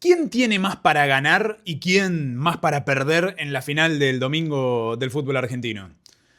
¿Quién tiene más para ganar y quién más para perder en la final del domingo del fútbol argentino?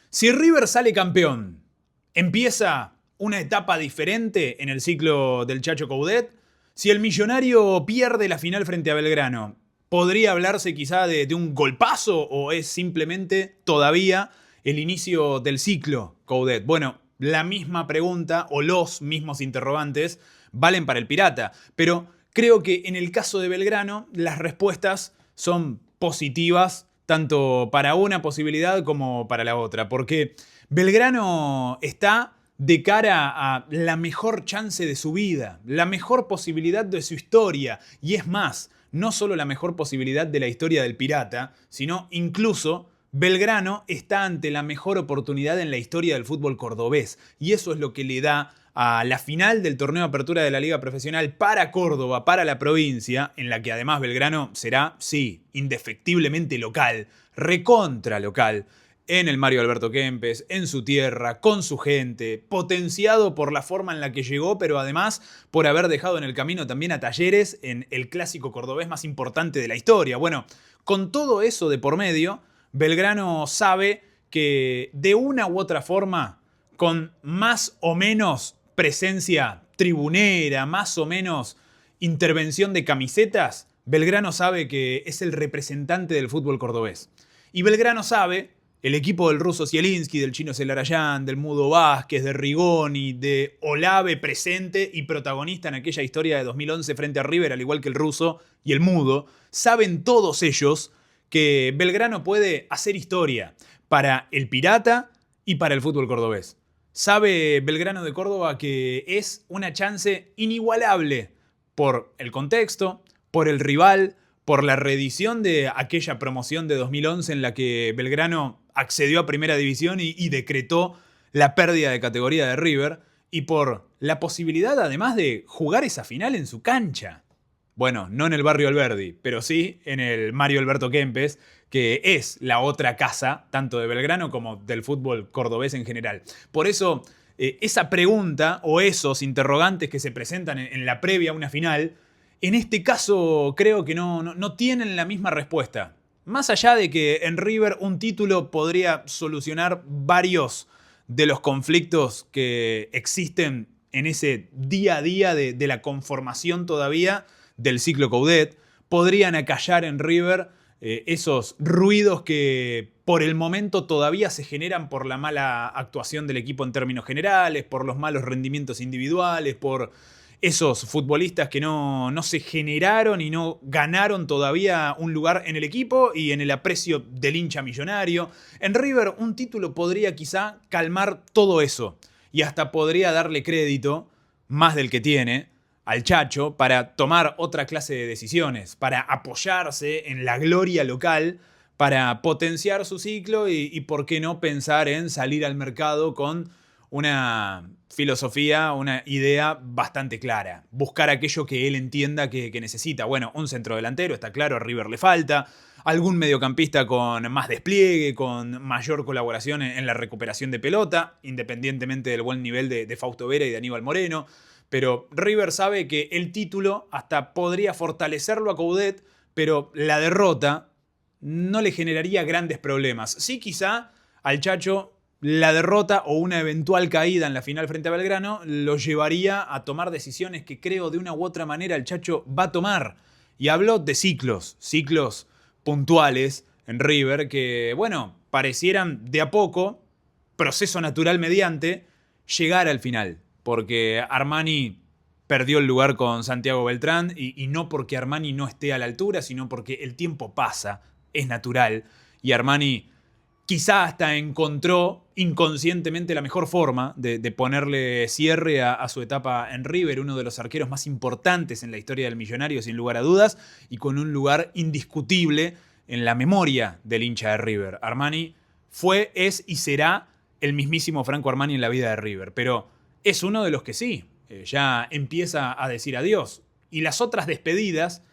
Si River sale campeón, ¿empieza una etapa diferente en el ciclo del Chacho Coudet? Si el Millonario pierde la final frente a Belgrano, ¿podría hablarse quizá de un golpazo o es simplemente todavía el inicio del ciclo Coudet? Bueno, la misma pregunta o los mismos interrogantes valen para el Pirata, pero creo que en el caso de Belgrano las respuestas son positivas tanto para una posibilidad como para la otra, porque Belgrano está de cara a la mejor chance de su vida, la mejor posibilidad de su historia, y es más, no solo la mejor posibilidad de la historia del Pirata, sino incluso Belgrano está ante la mejor oportunidad en la historia del fútbol cordobés, y eso es lo que le da a la final del torneo de apertura de la Liga Profesional para Córdoba, para la provincia, en la que además Belgrano será, sí, indefectiblemente local, recontra local, en el Mario Alberto Kempes, en su tierra, con su gente, potenciado por la forma en la que llegó, pero además por haber dejado en el camino también a Talleres en el clásico cordobés más importante de la historia. Bueno, con todo eso de por medio, Belgrano sabe que de una u otra forma, con más o menos presencia tribunera, más o menos intervención de camisetas, Belgrano sabe que es el representante del fútbol cordobés. Y Belgrano sabe, el equipo del ruso Zielinski, del chino Celarayán, del Mudo Vázquez, de Rigoni, de Olave presente y protagonista en aquella historia de 2011 frente a River, al igual que el ruso y el Mudo, saben todos ellos que Belgrano puede hacer historia para el Pirata y para el fútbol cordobés. Sabe Belgrano de Córdoba que es una chance inigualable por el contexto, por el rival, por la reedición de aquella promoción de 2011 en la que Belgrano accedió a Primera División y decretó la pérdida de categoría de River, y por la posibilidad además de jugar esa final en su cancha. Bueno, no en el barrio Alberdi, pero sí en el Mario Alberto Kempes, que es la otra casa, tanto de Belgrano como del fútbol cordobés en general. Por eso, esa pregunta o esos interrogantes que se presentan en la previa a una final, en este caso creo que no tienen la misma respuesta. Más allá de que en River un título podría solucionar varios de los conflictos que existen en ese día a día de la conformación todavía del ciclo Coudet, podrían acallar en River esos ruidos que por el momento todavía se generan por la mala actuación del equipo en términos generales, por los malos rendimientos individuales, por esos futbolistas que no se generaron y no ganaron todavía un lugar en el equipo y en el aprecio del hincha millonario. En River un título podría quizá calmar todo eso y hasta podría darle crédito, más del que tiene, al Chacho para tomar otra clase de decisiones, para apoyarse en la gloria local, para potenciar su ciclo y por qué no pensar en salir al mercado con una filosofía, una idea bastante clara. Buscar aquello que él entienda que necesita. Bueno, un centrodelantero, está claro, a River le falta. Algún mediocampista con más despliegue, con mayor colaboración en la recuperación de pelota, independientemente del buen nivel de Fausto Vera y de Aníbal Moreno. Pero River sabe que el título hasta podría fortalecerlo a Coudet, pero la derrota no le generaría grandes problemas. Sí, quizá al Chacho la derrota o una eventual caída en la final frente a Belgrano lo llevaría a tomar decisiones que creo de una u otra manera el Chacho va a tomar. Y hablo de ciclos puntuales en River que, bueno, parecieran de a poco, proceso natural mediante, llegar al final. Porque Armani perdió el lugar con Santiago Beltrán y no porque Armani no esté a la altura, sino porque el tiempo pasa, es natural, y Armani quizá hasta encontró inconscientemente la mejor forma de ponerle cierre a su etapa en River, uno de los arqueros más importantes en la historia del Millonario, sin lugar a dudas, y con un lugar indiscutible en la memoria del hincha de River. Armani fue, es y será el mismísimo Franco Armani en la vida de River, pero es uno de los que sí, ya empieza a decir adiós. Y las otras despedidas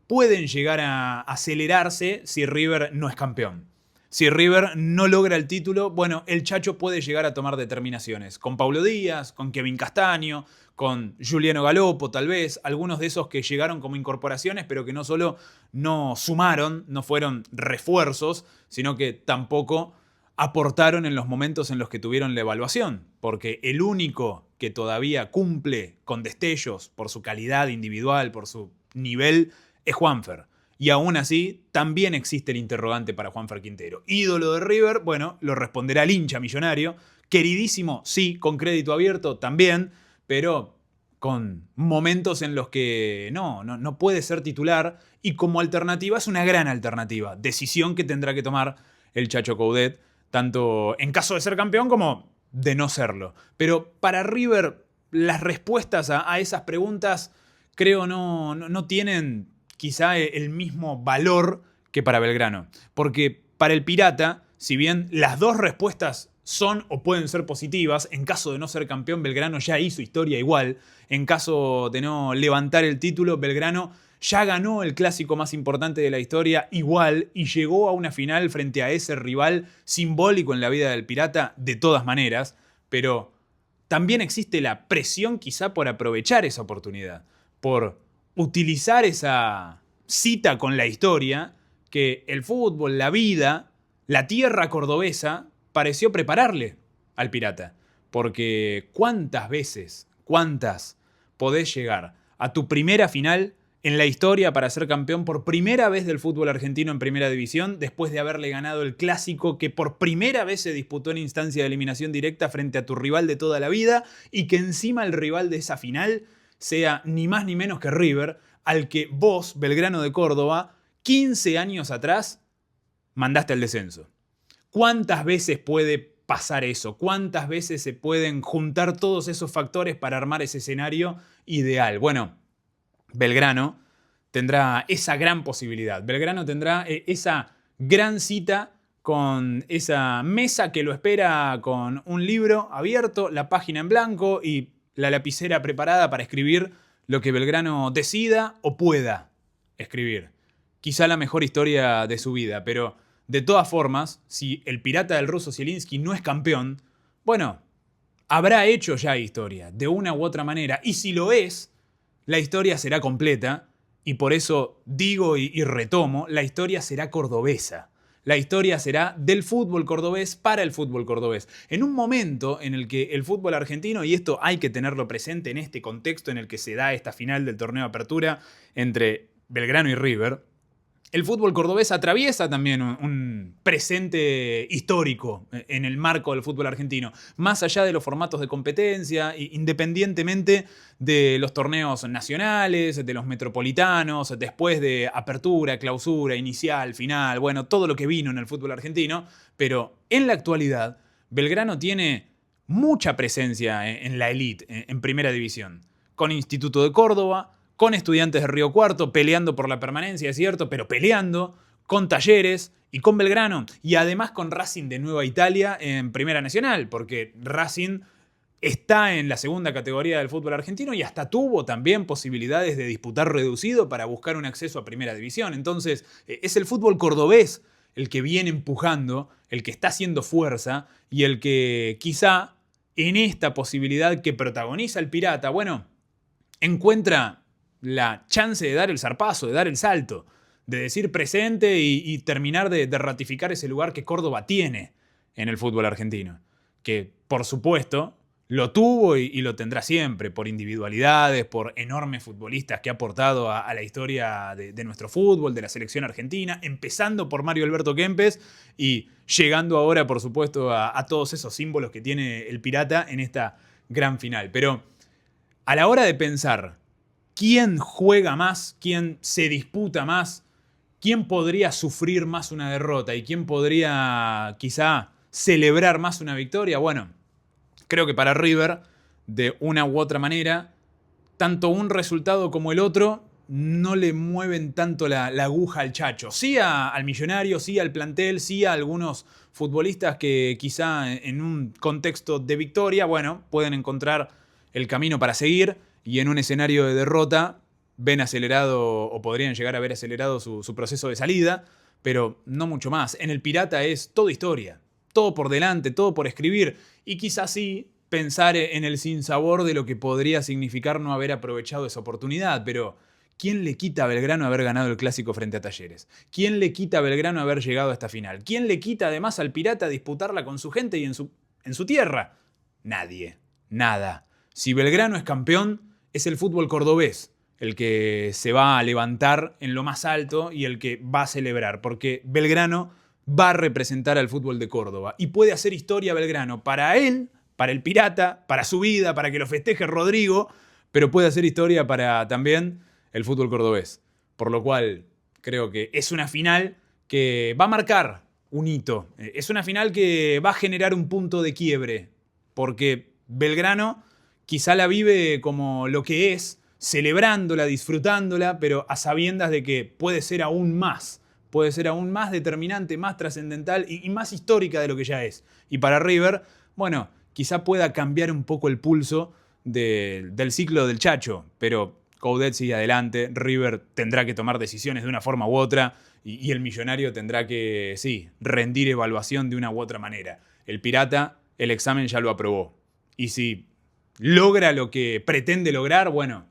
pueden llegar a acelerarse si River no es campeón. Si River no logra el título, bueno, el Chacho puede llegar a tomar determinaciones. Con Paulo Díaz, con Kevin Castaño, con Giuliano Galoppo tal vez, algunos de esos que llegaron como incorporaciones, pero que no solo no sumaron, no fueron refuerzos, sino que tampoco aportaron en los momentos en los que tuvieron la evaluación, porque el único que todavía cumple con destellos por su calidad individual, por su nivel, es Juanfer. Y aún así, también existe el interrogante para Juanfer Quintero. Ídolo de River, bueno, lo responderá el hincha millonario. Queridísimo, sí, con crédito abierto también, pero con momentos en los que no puede ser titular y como alternativa es una gran alternativa. Decisión que tendrá que tomar el Chacho Coudet, tanto en caso de ser campeón como de no serlo. Pero para River, las respuestas a esas preguntas creo no tienen quizá el mismo valor que para Belgrano. Porque para el Pirata, si bien las dos respuestas son o pueden ser positivas, en caso de no ser campeón, Belgrano ya hizo historia igual. En caso de no levantar el título, Belgrano ya ganó el clásico más importante de la historia igual y llegó a una final frente a ese rival simbólico en la vida del Pirata de todas maneras, pero también existe la presión quizá por aprovechar esa oportunidad, por utilizar esa cita con la historia que el fútbol, la vida, la tierra cordobesa pareció prepararle al Pirata. Porque cuántas podés llegar a tu primera final en la historia para ser campeón por primera vez del fútbol argentino en primera división, después de haberle ganado el clásico que por primera vez se disputó en instancia de eliminación directa frente a tu rival de toda la vida y que encima el rival de esa final sea ni más ni menos que River, al que vos, Belgrano de Córdoba, 15 años atrás, mandaste al descenso. ¿Cuántas veces puede pasar eso? ¿Cuántas veces se pueden juntar todos esos factores para armar ese escenario ideal? Bueno, Belgrano tendrá esa gran posibilidad. Belgrano tendrá esa gran cita con esa mesa que lo espera con un libro abierto, la página en blanco y la lapicera preparada para escribir lo que Belgrano decida o pueda escribir. Quizá la mejor historia de su vida, pero de todas formas, si el Pirata del ruso Zielinski no es campeón, bueno, habrá hecho ya historia, de una u otra manera. Y si lo es, la historia será completa, y por eso digo y retomo, la historia será cordobesa. La historia será del fútbol cordobés para el fútbol cordobés. En un momento en el que el fútbol argentino, y esto hay que tenerlo presente en este contexto en el que se da esta final del torneo de apertura entre Belgrano y River, el fútbol cordobés atraviesa también un presente histórico en el marco del fútbol argentino, más allá de los formatos de competencia, independientemente de los torneos nacionales, de los metropolitanos, después de apertura, clausura, inicial, final, bueno, todo lo que vino en el fútbol argentino, pero en la actualidad Belgrano tiene mucha presencia en la elite, en primera división, con Instituto de Córdoba, con Estudiantes de Río Cuarto, peleando por la permanencia, es cierto, pero peleando, con Talleres y con Belgrano, y además con Racing de Nueva Italia en Primera Nacional, porque Racing está en la segunda categoría del fútbol argentino y hasta tuvo también posibilidades de disputar reducido para buscar un acceso a Primera División. Entonces, es el fútbol cordobés el que viene empujando, el que está haciendo fuerza y el que quizá en esta posibilidad que protagoniza el Pirata, bueno, encuentra la chance de dar el zarpazo, de dar el salto, de decir presente y terminar de ratificar ese lugar que Córdoba tiene en el fútbol argentino. Que, por supuesto, lo tuvo y lo tendrá siempre, por individualidades, por enormes futbolistas que ha aportado a la historia de nuestro fútbol, de la selección argentina, empezando por Mario Alberto Kempes y llegando ahora, por supuesto, a todos esos símbolos que tiene el Pirata en esta gran final. Pero a la hora de pensar quién juega más, quién se disputa más, quién podría sufrir más una derrota y quién podría quizá celebrar más una victoria, bueno, creo que para River, de una u otra manera, tanto un resultado como el otro no le mueven tanto la aguja al Chacho. Sí al Millonario, sí al plantel, sí a algunos futbolistas que quizá en un contexto de victoria, bueno, pueden encontrar el camino para seguir y en un escenario de derrota ven acelerado o podrían llegar a ver acelerado su proceso de salida, pero no mucho más. En el Pirata es todo historia, todo por delante, todo por escribir y quizás sí, pensar en el sinsabor de lo que podría significar no haber aprovechado esa oportunidad, pero ¿quién le quita a Belgrano haber ganado el clásico frente a Talleres? ¿Quién le quita a Belgrano haber llegado a esta final? ¿Quién le quita además al Pirata disputarla con su gente y en su tierra? Nadie. Nada. Si Belgrano es campeón, es el fútbol cordobés el que se va a levantar en lo más alto y el que va a celebrar, porque Belgrano va a representar al fútbol de Córdoba y puede hacer historia Belgrano para él, para el Pirata, para su vida, para que lo festeje Rodrigo, pero puede hacer historia para también el fútbol cordobés. Por lo cual creo que es una final que va a marcar un hito. Es una final que va a generar un punto de quiebre, porque Belgrano quizá la vive como lo que es, celebrándola, disfrutándola, pero a sabiendas de que puede ser aún más determinante, más trascendental y más histórica de lo que ya es. Y para River, bueno, quizá pueda cambiar un poco el pulso del ciclo del Chacho, pero Coudet sigue adelante, River tendrá que tomar decisiones de una forma u otra y el Millonario tendrá que, sí, rendir evaluación de una u otra manera. El Pirata, el examen ya lo aprobó. Y si logra lo que pretende lograr, bueno,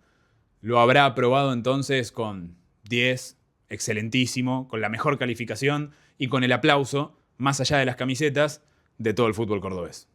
lo habrá aprobado entonces con 10, excelentísimo, con la mejor calificación y con el aplauso, más allá de las camisetas, de todo el fútbol cordobés.